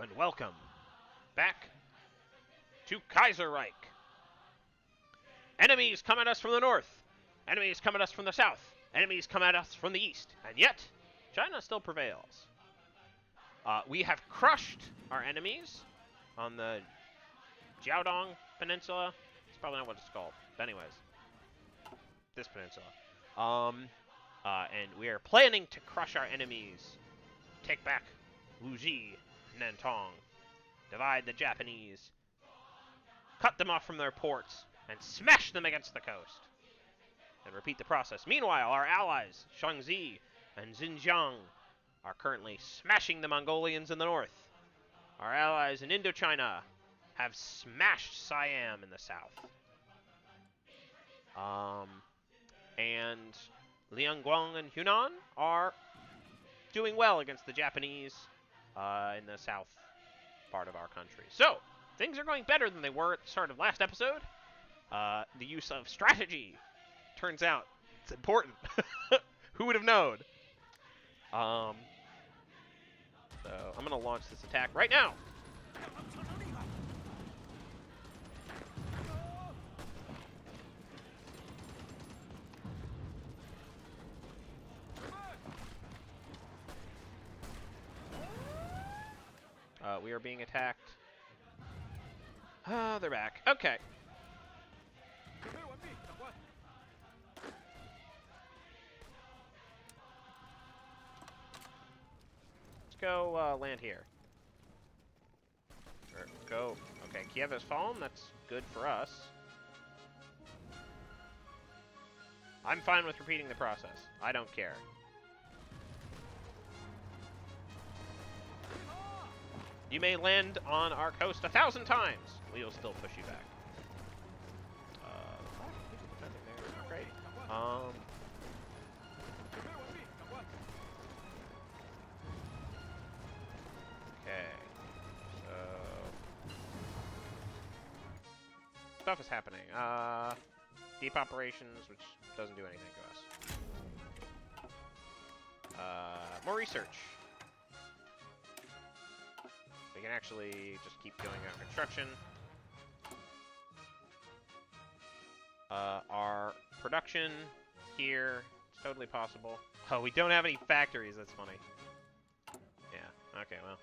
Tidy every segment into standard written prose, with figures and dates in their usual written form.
and welcome back to Kaiserreich. Enemies come at us from the north. Enemies come at us from the south. Enemies come at us from the east. And yet, China still prevails. We have crushed our enemies on the Jiaodong Peninsula. It's probably not what it's called. But anyways, this peninsula. And we are planning to crush our enemies. Take back Wuji, Nantong. Divide the Japanese. Cut them off from their ports. And smash them against the coast. And repeat the process. Meanwhile, our allies, Shaanxi and Xinjiang, are currently smashing the Mongolians in the north. Our allies in Indochina have smashed Siam in the south. And Liangguang and Hunan are doing well against the Japanese in the south part of our country. So, things are going better than they were at the start of last episode. The use of strategy, turns out, it's important. Who would have known? So, I'm going to launch this attack right now. We are being attacked. Oh, they're back. Okay. Let's go land here. Or go. Okay, Kiev has fallen. That's good for us. I'm fine with repeating the process. I don't care. You may land on our coast 1,000 times. We will still push you back. Great. Okay. So stuff is happening. Deep operations, which doesn't do anything to us. More research. We can actually just keep going on construction. Our production here, it's totally possible. Oh, we don't have any factories, that's funny. Yeah, okay, well.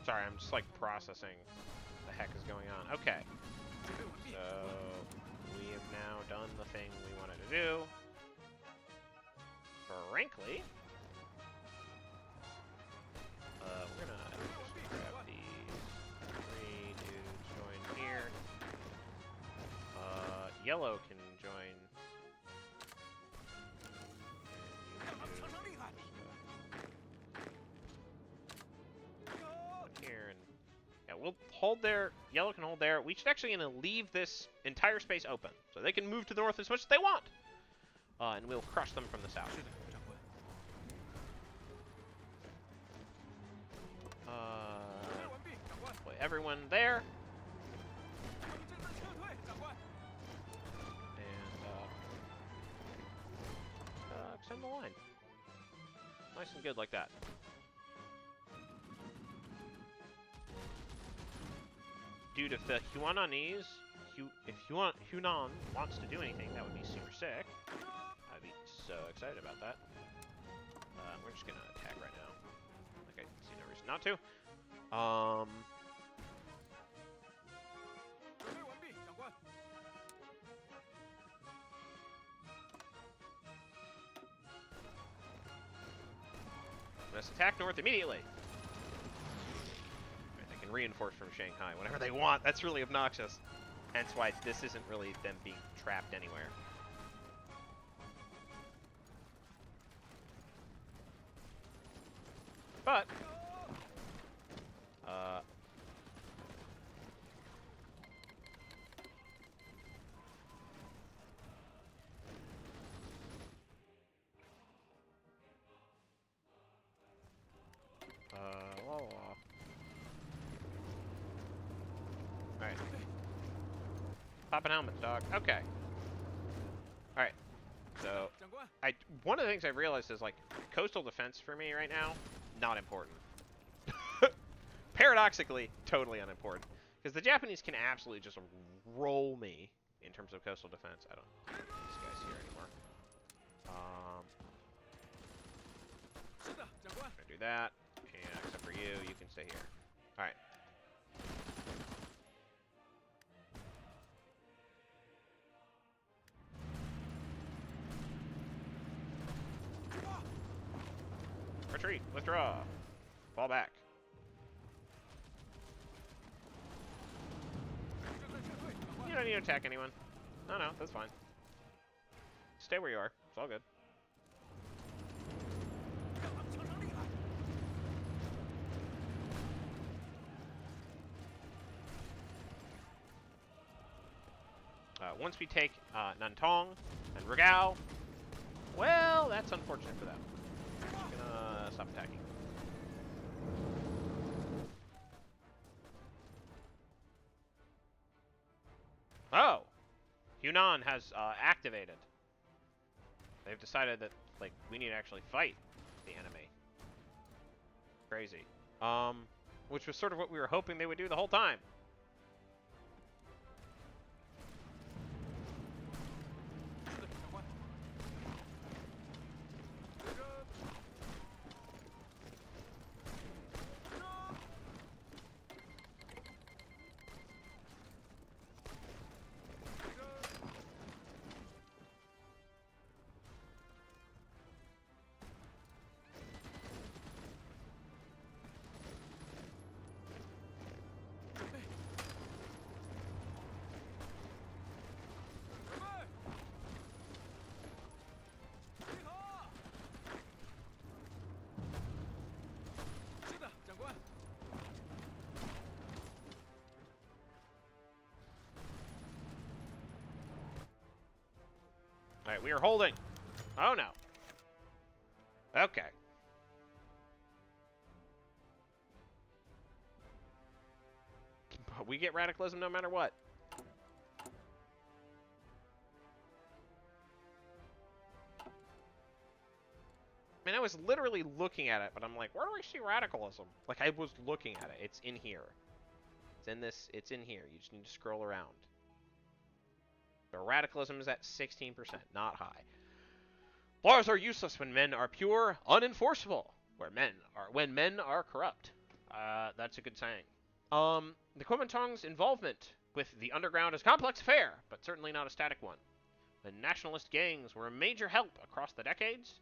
Sorry, I'm just like processing what the heck is going on. Okay. So we have now done the thing we wanted to do. Frankly, we're gonna just grab these 3 dudes, join here. Yellow can join. Here and yeah, we'll hold there. Yellow can hold there. We should actually gonna leave this entire space open so they can move to the north as much as they want, and we'll crush them from the south. Put everyone there, and extend the line. Nice and good like that. Dude, if the Huanese, if Hunan wants to do anything, that would be super sick. I'd be so excited about that. We're just gonna attack right now. Like I see no reason not to. Let's attack north immediately. Reinforce from Shanghai whenever they want. That's really obnoxious. Hence why this isn't really them being trapped anywhere. But Alright. Popping helmets, dog. Okay. Alright. So, one of the things I've realized is, like, coastal defense for me right now, not important. Paradoxically, totally unimportant. Because the Japanese can absolutely just roll me in terms of coastal defense. I don't think this guy's here anymore. Gonna do that. And except for you, you can stay here. Alright. Retreat. Withdraw. Fall back. You don't need to attack anyone. No, that's fine. Stay where you are. It's all good. Once we take Nantong and Rigao, well, that's unfortunate for them. I'm gonna stop attacking. Oh! Hunan has activated. They've decided that, like, we need to actually fight the enemy. Crazy. Which was sort of what we were hoping they would do the whole time. Alright, we are holding. Oh no. Okay. But we get radicalism no matter what. I mean, I was literally looking at it, but I'm like, where do I see radicalism? Like, I was looking at it. It's in here. It's in this. It's in here. You just need to scroll around. So radicalism is at 16%, not high. Laws are useless when men are pure, unenforceable. When men are corrupt. That's a good saying. The Kuomintang's involvement with the underground is a complex affair, but certainly not a static one. The nationalist gangs were a major help across the decades.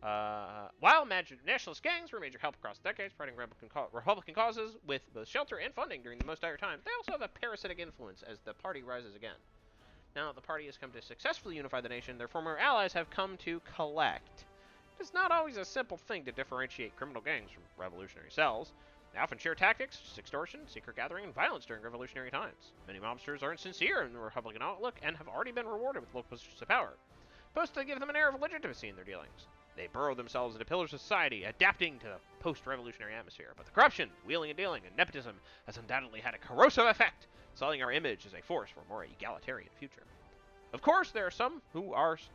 While nationalist gangs were a major help across the decades, providing Republican causes with both shelter and funding during the most dire times, they also have a parasitic influence as the party rises again. Now that the party has come to successfully unify the nation, their former allies have come to collect. It is not always a simple thing to differentiate criminal gangs from revolutionary cells. They often share tactics, such as extortion, secret gathering, and violence during revolutionary times. Many mobsters are insincere in the Republican outlook and have already been rewarded with low positions of power, both to give them an air of legitimacy in their dealings. They burrow themselves into pillars of society, adapting to the post-revolutionary atmosphere. But the corruption, wheeling and dealing, and nepotism has undoubtedly had a corrosive effect, sullying our image as a force for a more egalitarian future. Of course, there are some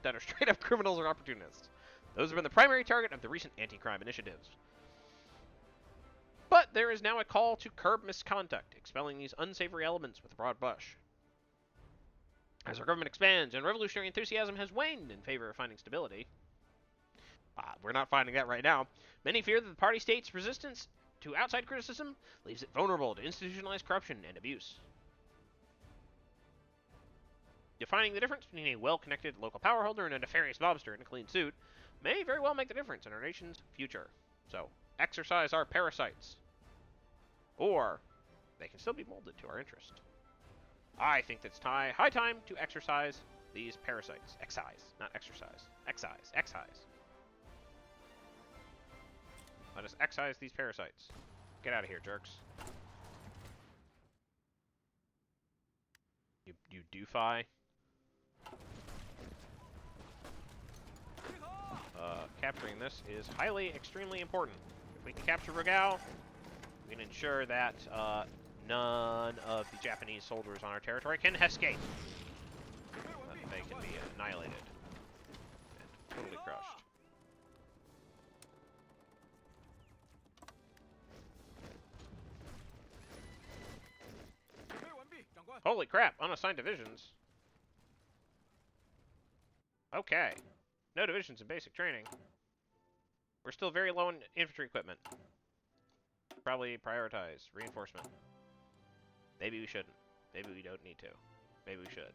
that are straight-up criminals or opportunists. Those have been the primary target of the recent anti-crime initiatives. But there is now a call to curb misconduct, expelling these unsavory elements with a broad brush. As our government expands and revolutionary enthusiasm has waned in favor of finding stability, we're not finding that right now. Many fear that the party state's resistance to outside criticism leaves it vulnerable to institutionalized corruption and abuse. Defining the difference between a well-connected local power holder and a nefarious mobster in a clean suit may very well make the difference in our nation's future. So, exercise our parasites. Or, they can still be molded to our interest. I think it's high time to exercise these parasites. Excise, not exercise. Excise. Let us excise these parasites. Get out of here, jerks. You doofy. Capturing this is extremely important. If we can capture Rigao, we can ensure that none of the Japanese soldiers on our territory can escape. They can be annihilated and totally crushed. Holy crap, unassigned divisions. Okay. No divisions in basic training. We're still very low in infantry equipment. Probably prioritize reinforcement. Maybe we shouldn't. Maybe we don't need to. Maybe we should.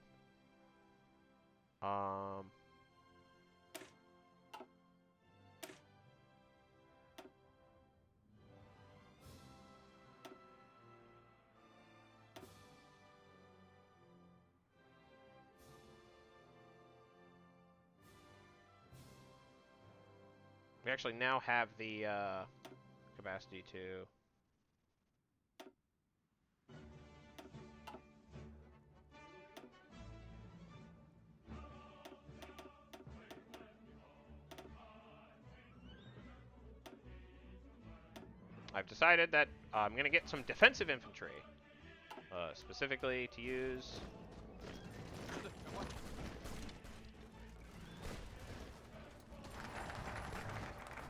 We actually now have the capacity to... I've decided that I'm going to get some defensive infantry, specifically to use...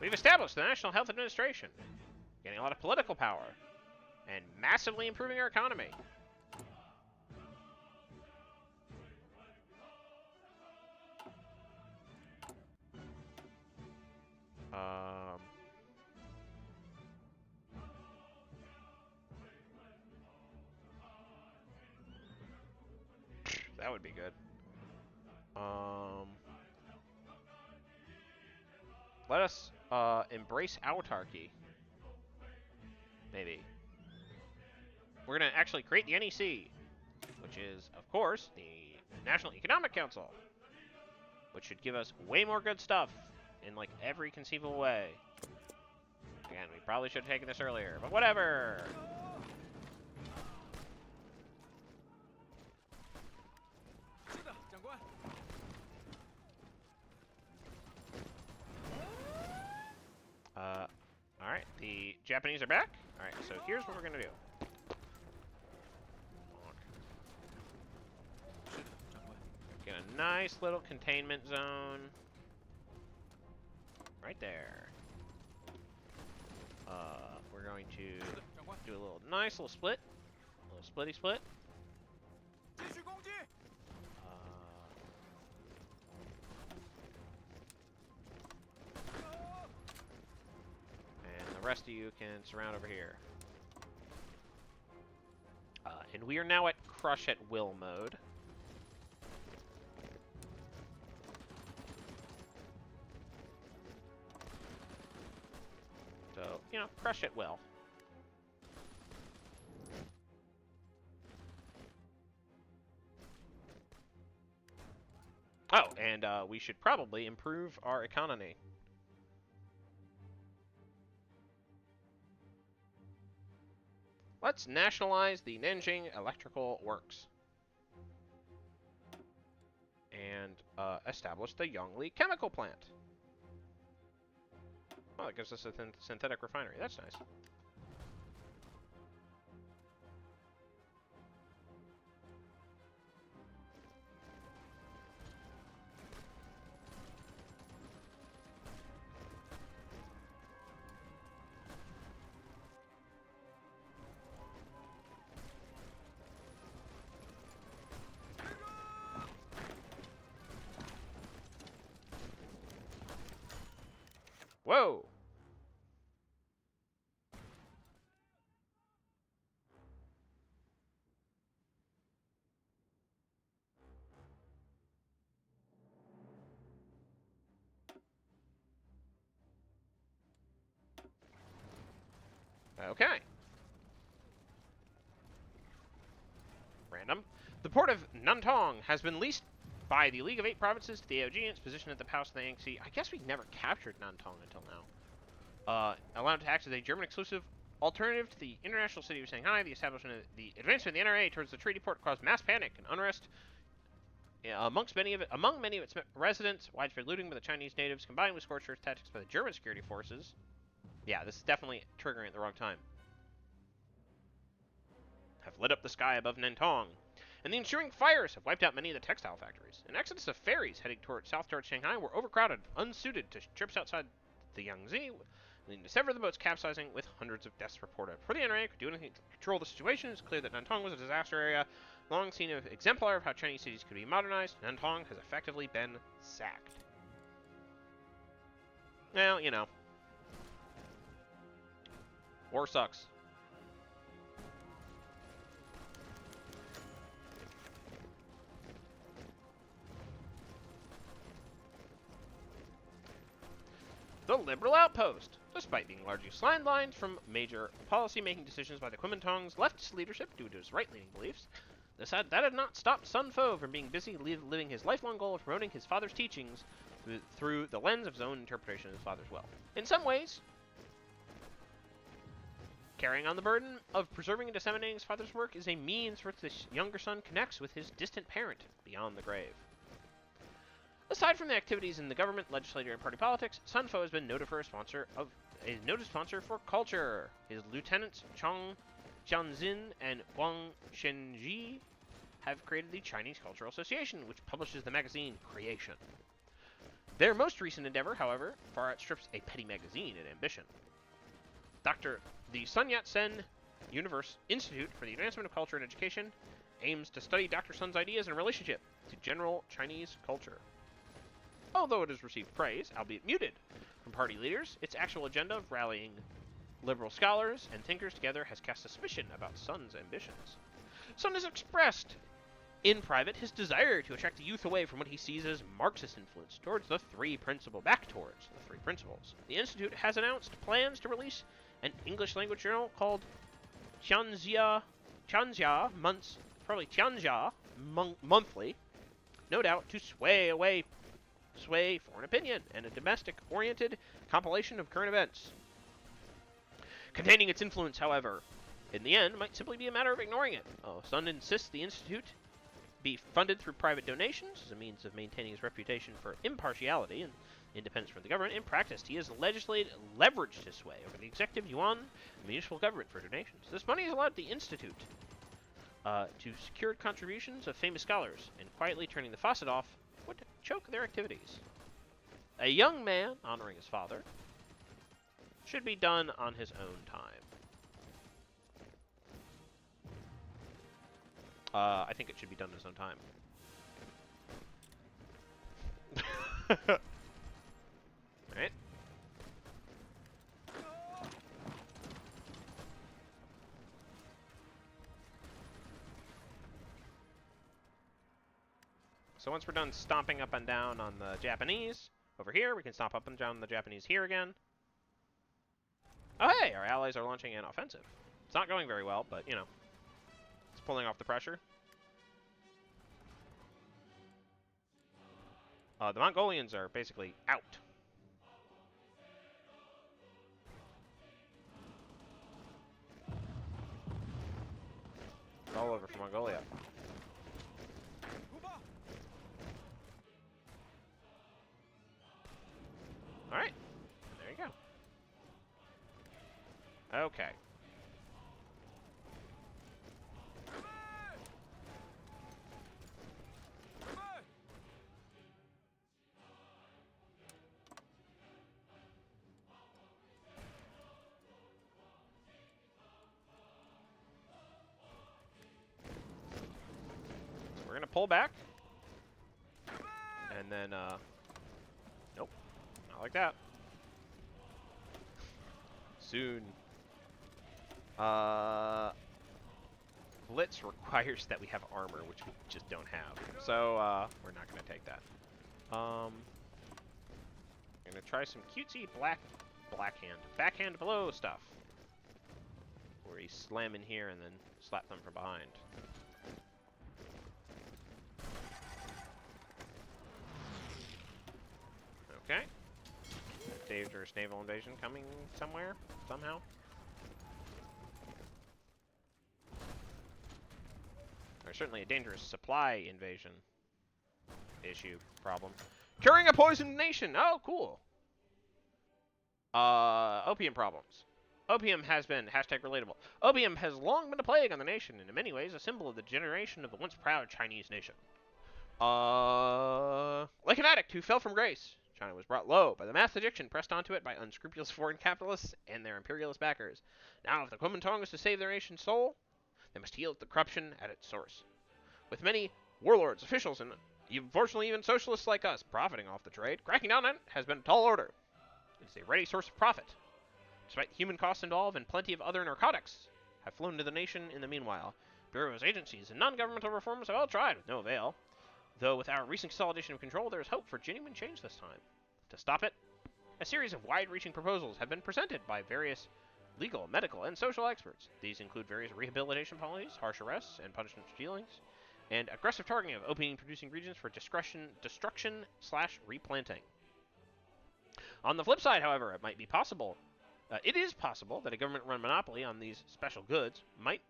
We've established the National Health Administration, getting a lot of political power, and massively improving our economy. That would be good. Let us embrace autarky. Maybe. We're going to actually create the NEC, which is, of course, the National Economic Council, which should give us way more good stuff in, like, every conceivable way. Again, we probably should have taken this earlier, but whatever! Alright, the Japanese are back. Alright, so here's what we're gonna do. Get a nice little containment zone. Right there. We're going to do a little nice little split. A little splitty split. The rest of you can surround over here. And we are now at crush at will mode. So, you know, crush at will. Oh, and we should probably improve our economy. Let's nationalize the Nanjing Electrical Works. And establish the Yongli Chemical Plant. Oh, that gives us a synthetic refinery. That's nice. Whoa! Okay. Random. The port of Nantong has been leased by the League of Eight Provinces to the AOG and its position at the Pass of the Yangtze. I guess we never captured Nantong until now. Allowed to act as a German exclusive alternative to the international city of Shanghai. The establishment of the advancement of the NRA towards the treaty port caused mass panic and unrest among many of its residents. Widespread looting by the Chinese natives combined with scorched earth tactics by the German security forces. Yeah, this is definitely triggering at the wrong time. Have have lit up the sky above Nantong, and the ensuing fires have wiped out many of the textile factories. An exodus of ferries heading south towards Shanghai were overcrowded, unsuited to trips outside the Yangtze, leading to several of the boats capsizing with hundreds of deaths reported. Before the NRA could do anything to control the situation, it's clear that Nantong was a disaster area, long seen an exemplar of how Chinese cities could be modernized. Nantong has effectively been sacked. Well, you know. War sucks. The Liberal Outpost. Despite being largely sidelined from major policy-making decisions by the Kuomintang's leftist leadership due to his right-leaning beliefs, that had not stopped Sun Fo from being busy living his lifelong goal of promoting his father's teachings through the lens of his own interpretation of his father's will. In some ways, carrying on the burden of preserving and disseminating his father's work is a means for which this younger son connects with his distant parent beyond the grave. Aside from the activities in the government, legislature, and party politics, Sun Fo has been noted sponsor for culture. His lieutenants Chong Jianzin and Guang Shenji have created the Chinese Cultural Association, which publishes the magazine Creation. Their most recent endeavor, however, far outstrips a petty magazine in ambition. The Sun Yat-sen Institute for the Advancement of Culture and Education aims to study Dr. Sun's ideas in relationship to general Chinese culture. Although it has received praise, albeit muted, from party leaders, its actual agenda of rallying liberal scholars and thinkers together has cast suspicion about Sun's ambitions. Sun has expressed in private his desire to attract the youth away from what he sees as Marxist influence back towards the three principles. The Institute has announced plans to release an English-language journal called Tianjia Monthly, no doubt to sway foreign opinion, and a domestic-oriented compilation of current events. Containing its influence, however, in the end, might simply be a matter of ignoring it. Sun insists the Institute be funded through private donations as a means of maintaining his reputation for impartiality and independence from the government. In practice, he has leveraged his sway over the executive yuan and municipal government for donations. This money has allowed the Institute to secure contributions of famous scholars, and quietly turning the faucet off would choke their activities. A young man honoring his father should be done on his own time. I think it should be done in his own time. Alright. So once we're done stomping up and down on the Japanese over here, we can stomp up and down on the Japanese here again. Oh hey, our allies are launching an offensive. It's not going very well, but you know, it's pulling off the pressure. The Mongolians are basically out. It's all over for Mongolia. Alright, there you go. Okay. So we're gonna pull back. And then, nope. Not like that. Soon. Blitz requires that we have armor, which we just don't have. So, we're not going to take that. I'm going to try some cutesy backhand blow stuff. Where you slam in here and then slap them from behind. Okay. Dangerous naval invasion coming somewhere, somehow. Or certainly a dangerous supply invasion issue problem. Curing a poisoned nation! Oh, cool! Opium problems. Opium has been, hashtag relatable. Opium has long been a plague on the nation, and in many ways a symbol of the degeneration of the once proud Chinese nation. Like an addict who fell from grace, China was brought low by the mass addiction pressed onto it by unscrupulous foreign capitalists and their imperialist backers. Now, if the Kuomintang is to save their nation's soul, they must heal the corruption at its source. With many warlords, officials, and unfortunately even socialists like us profiting off the trade, cracking down on it has been a tall order. It is a ready source of profit. Despite the human costs involved and plenty of other narcotics have flown into the nation in the meanwhile, bureaus, agencies, and non-governmental reforms have all tried with no avail. Though with our recent consolidation of control, there is hope for genuine change this time. To stop it, a series of wide-reaching proposals have been presented by various legal, medical, and social experts. These include various rehabilitation policies, harsh arrests and punishment dealings, and aggressive targeting of opium-producing regions for destruction/replanting. On the flip side, however, it is possible that a government-run monopoly on these special goods might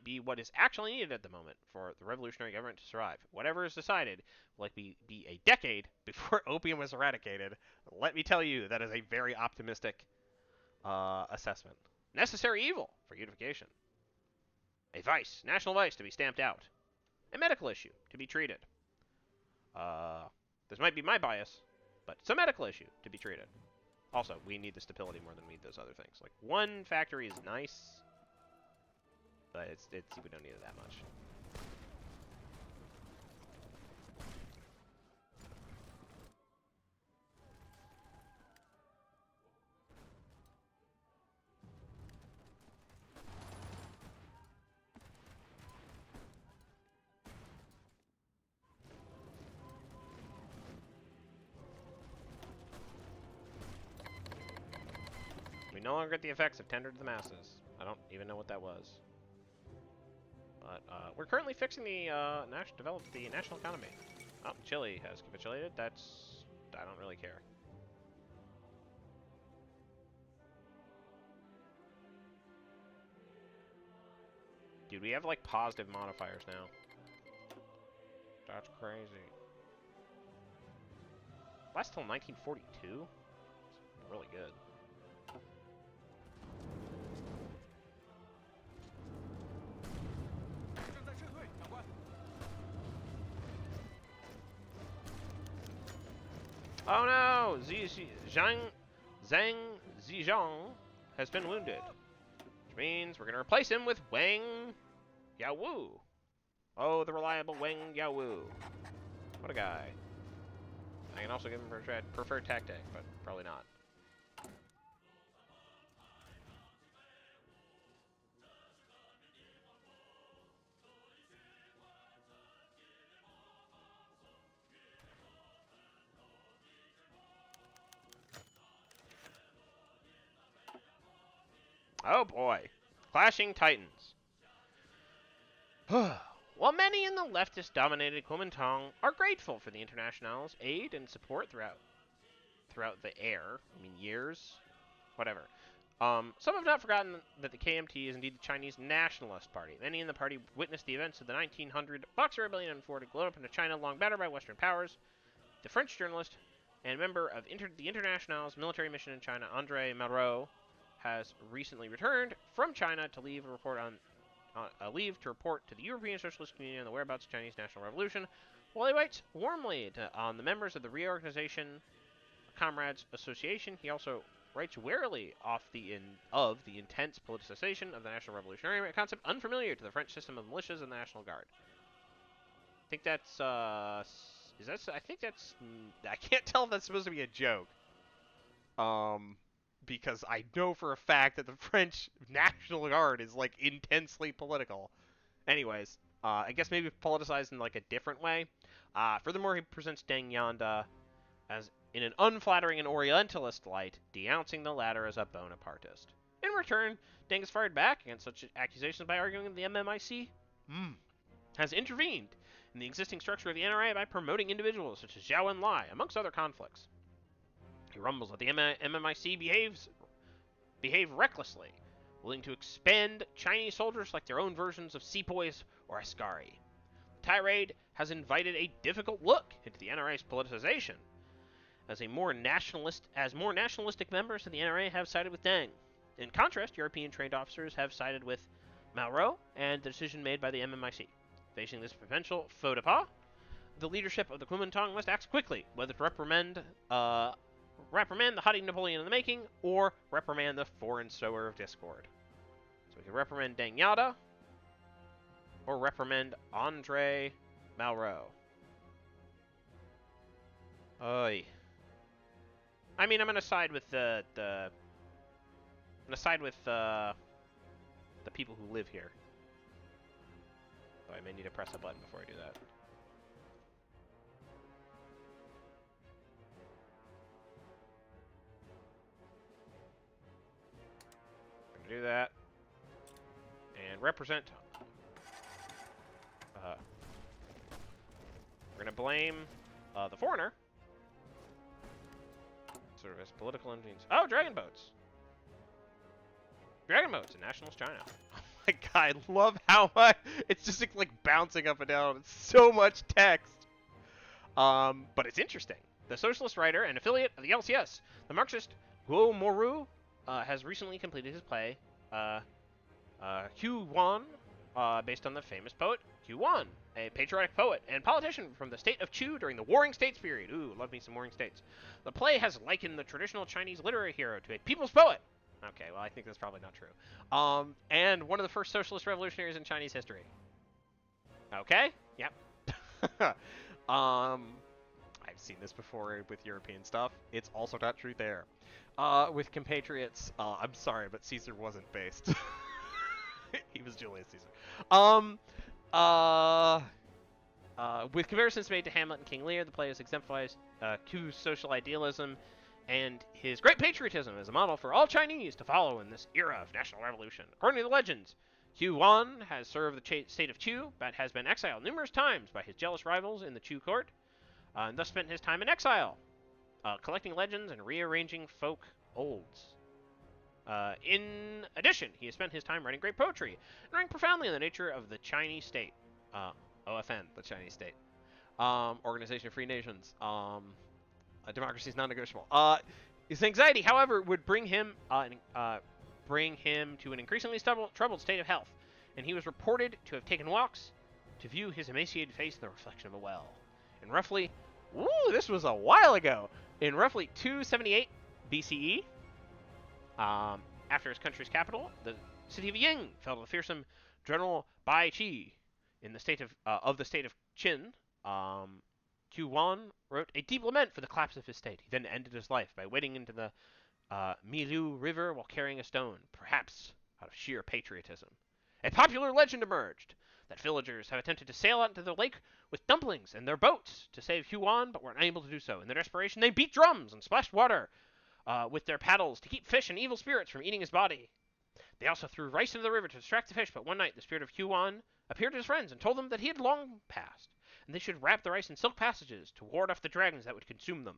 be what is actually needed at the moment for the revolutionary government to survive. Whatever is decided will likely be a decade before opium is eradicated. Let me tell you, that is a very optimistic assessment. Necessary evil for unification. A vice, national vice, to be stamped out. A medical issue to be treated. This might be my bias, but it's a medical issue to be treated. Also, we need the stability more than we need those other things. Like, one factory is nice, but we don't need it that much. We no longer get the effects of tender to the masses. I don't even know what that was. But we're currently fixing the national economy. Oh, Chile has capitulated. I don't really care. Dude, we have like positive modifiers now. That's crazy. Last till 1942? It's really good. Oh no! Zhang Zizhong has been wounded. Which means we're going to replace him with Wang Yaowu. Oh, the reliable Wang Yaowu. What a guy. I can also give him preferred tactic, but probably not. Oh boy. Clashing Titans. While many in the leftist-dominated Kuomintang are grateful for the International's aid and support throughout the years, whatever. Some have not forgotten that the KMT is indeed the Chinese Nationalist Party. Many in the party witnessed the events of the 1900 Boxer Rebellion and forwarded glow up into China, long battered by Western powers. The French journalist and member of the International's military mission in China, André Malraux, has recently returned from China to leave to report to the European Socialist Community on the whereabouts of Chinese National Revolution. While he writes warmly on the members of the Reorganization Comrades Association, he also writes warily of the intense politicization of the National Revolutionary Army, a concept unfamiliar to the French system of militias and the National Guard. I think that's I can't tell if that's supposed to be a joke. Because I know for a fact that the French National Guard is, like, intensely political. Anyways, I guess maybe politicized in, like, a different way. Furthermore, he presents Deng Yanda as in an unflattering and Orientalist light, denouncing the latter as a Bonapartist. In return, Deng has fired back against such accusations by arguing that the MMIC has intervened in the existing structure of the NRA by promoting individuals such as Zhao Enlai, amongst other conflicts. He rumbles that the MMIC behave recklessly, willing to expend Chinese soldiers like their own versions of sepoys or askari. The tirade has invited a difficult look into the NRA's politicization, as more nationalistic members of the NRA have sided with Deng. In contrast, European trained officers have sided with Malraux and the decision made by the MMIC. Facing this potential faux de pas, the leadership of the Kuomintang must act quickly, whether to reprimand the haughty Napoleon in the making, or reprimand the foreign sower of discord. So we can reprimand Deng Yada, or reprimand Andre Malraux. Oy. I mean, I'm gonna side with the people who live here. Though I may need to press a button before I do that. I'm gonna do that. And represent. We're gonna blame the foreigner. Sort of as political engines. Oh, dragon boats. Dragon boats in nationalist China. Oh my god, I love how much it's just like bouncing up and down. It's so much text. But it's interesting. The socialist writer and affiliate of the LCS, the Marxist Guo Moru, has recently completed his play, Q Wan, based on the famous poet Q Wan, a patriotic poet and politician from the state of Chu during the Warring States period. Ooh, love me some Warring States. The play has likened the traditional Chinese literary hero to a people's poet. Okay, well, I think that's probably not true. And one of the first socialist revolutionaries in Chinese history. Okay, yep. I've seen this before with European stuff. It's also not true there. With compatriots, I'm sorry, but Caesar wasn't based. He was Julius Caesar. With comparisons made to Hamlet and King Lear, the play has exemplifies Q's social idealism and his great patriotism as a model for all Chinese to follow in this era of national revolution. According to the legends, Q Wan has served the state of Chu, but has been exiled numerous times by his jealous rivals in the Chu court, and thus spent his time in exile, collecting legends and rearranging folk olds. In addition, he has spent his time writing great poetry and writing profoundly on the nature of the Chinese state. OFN, the Chinese state. Organization of Free Nations. Democracy is non-negotiable. His anxiety, however, would bring him to an increasingly troubled state of health, and he was reported to have taken walks to view his emaciated face in the reflection of a well. In roughly, this was a while ago. In roughly 278 BCE, after his country's capital, the city of Ying, fell to the fearsome General Bai Qi in the state of Qin. Q Wan wrote a deep lament for the collapse of his state. He then ended his life by wading into the Milu River while carrying a stone, perhaps out of sheer patriotism. A popular legend emerged that villagers have attempted to sail out into the lake with dumplings and their boats to save Huan, but were unable to do so. In their desperation, they beat drums and splashed water with their paddles to keep fish and evil spirits from eating his body. They also threw rice into the river to distract the fish, but one night the spirit of Huan appeared to his friends and told them that he had long passed, and they should wrap the rice in silk passages to ward off the dragons that would consume them.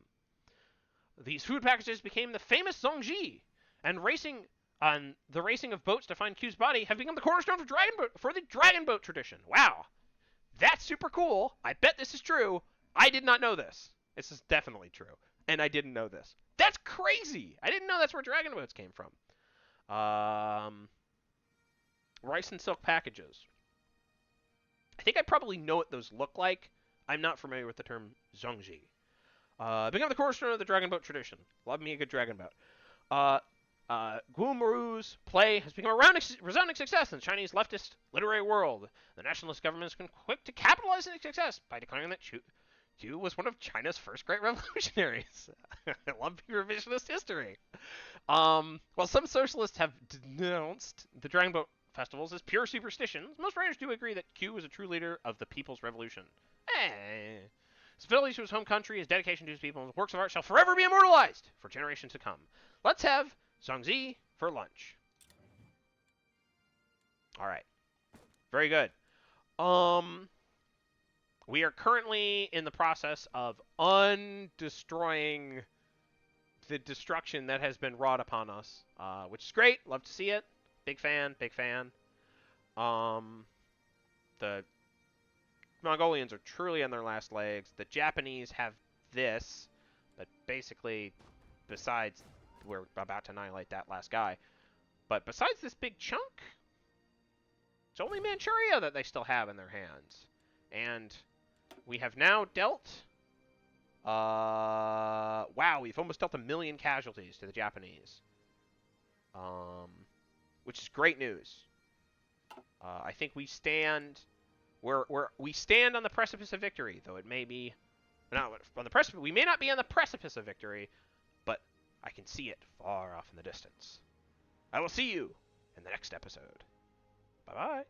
These food packages became the famous Zongji, and the racing of boats to find Q's body have become the cornerstone for the dragon boat tradition. Wow. That's super cool. I bet this is true. I did not know this. This is definitely true. And I didn't know this. That's crazy. I didn't know that's where dragon boats came from. Rice and silk packages. I think I probably know what those look like. I'm not familiar with the term Zongji. Become the cornerstone of the dragon boat tradition. Love me a good dragon boat. Guo Moru's play has become a resounding success in the Chinese leftist literary world. The nationalist government has been quick to capitalize on its success by declaring that Q was one of China's first great revolutionaries. I love revisionist history. While some socialists have denounced the dragon boat festivals as pure superstitions, most writers do agree that Q was a true leader of the People's Revolution. His fidelity to his home country, his dedication to his people, and his works of art shall forever be immortalized for generations to come. Let's have Zongzi for lunch. All right. Very good. We are currently in the process of undestroying the destruction that has been wrought upon us, which is great. Love to see it. Big fan, big fan. The Mongolians are truly on their last legs. The Japanese have this. But basically, besides, we're about to annihilate that last guy. But besides this big chunk, it's only Manchuria that they still have in their hands. And we have now dealt... wow, we've almost dealt 1 million casualties to the Japanese. Which is great news. I think we stand... we stand on the precipice of victory, though it may be... Not on the precipice. We may not be on the precipice of victory, but I can see it far off in the distance. I will see you in the next episode. Bye-bye.